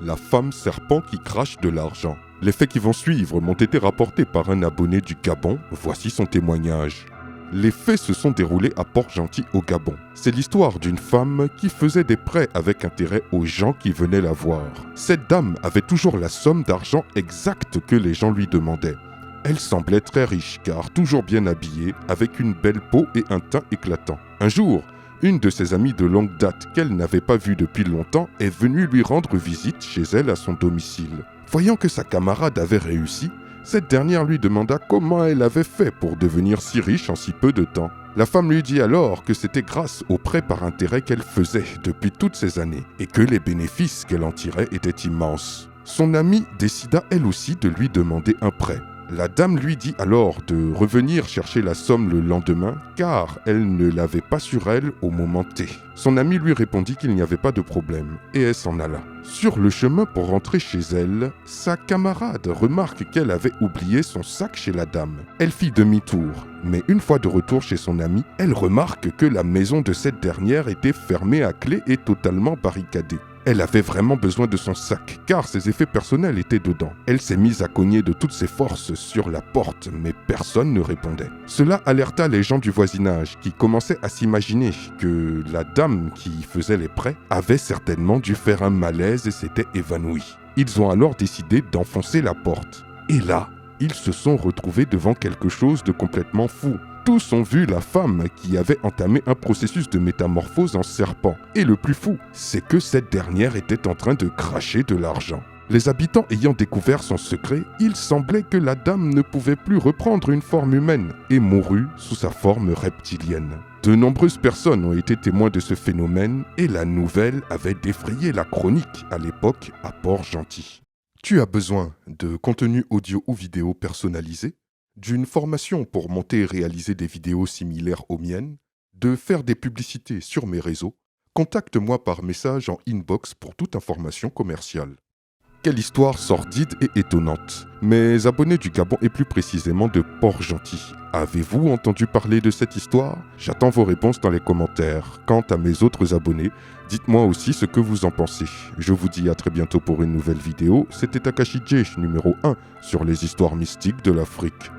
la femme serpent qui crache de l'argent. Les faits qui vont suivre m'ont été rapportés par un abonné du Gabon. Voici son témoignage. Les faits se sont déroulés à Port-Gentil au Gabon. C'est l'histoire d'une femme qui faisait des prêts avec intérêt aux gens qui venaient la voir. Cette dame avait toujours la somme d'argent exacte que les gens lui demandaient. Elle semblait très riche car toujours bien habillée, avec une belle peau et un teint éclatant. Un jour, une de ses amies de longue date qu'elle n'avait pas vue depuis longtemps est venue lui rendre visite chez elle à son domicile. Voyant que sa camarade avait réussi, cette dernière lui demanda comment elle avait fait pour devenir si riche en si peu de temps. La femme lui dit alors que c'était grâce aux prêts par intérêt qu'elle faisait depuis toutes ces années et que les bénéfices qu'elle en tirait étaient immenses. Son amie décida elle aussi de lui demander un prêt. La dame lui dit alors de revenir chercher la somme le lendemain car elle ne l'avait pas sur elle au moment T. Son ami lui répondit qu'il n'y avait pas de problème et elle s'en alla. Sur le chemin pour rentrer chez elle, sa camarade remarque qu'elle avait oublié son sac chez la dame. Elle fit demi-tour, mais une fois de retour chez son amie, elle remarque que la maison de cette dernière était fermée à clé et totalement barricadée. Elle avait vraiment besoin de son sac, car ses effets personnels étaient dedans. Elle s'est mise à cogner de toutes ses forces sur la porte, mais personne ne répondait. Cela alerta les gens du voisinage, qui commençaient à s'imaginer que la dame qui faisait les prêts avait certainement dû faire un malaise et s'était évanouie. Ils ont alors décidé d'enfoncer la porte. Et là, ils se sont retrouvés devant quelque chose de complètement fou. Tous ont vu la femme qui avait entamé un processus de métamorphose en serpent. Et le plus fou, c'est que cette dernière était en train de cracher de l'argent. Les habitants ayant découvert son secret, il semblait que la dame ne pouvait plus reprendre une forme humaine et mourut sous sa forme reptilienne. De nombreuses personnes ont été témoins de ce phénomène et la nouvelle avait défrayé la chronique à l'époque à Port-Gentil. Tu as besoin de contenu audio ou vidéo personnalisé, d'une formation pour monter et réaliser des vidéos similaires aux miennes, de faire des publicités sur mes réseaux, contacte-moi par message en inbox pour toute information commerciale. Quelle histoire sordide et étonnante. Mes abonnés du Gabon et plus précisément de Port-Gentil, avez-vous entendu parler de cette histoire? J'attends vos réponses dans les commentaires. Quant à mes autres abonnés, dites-moi aussi ce que vous en pensez. Je vous dis à très bientôt pour une nouvelle vidéo. C'était Takashi J, numéro 1 sur les histoires mystiques de l'Afrique.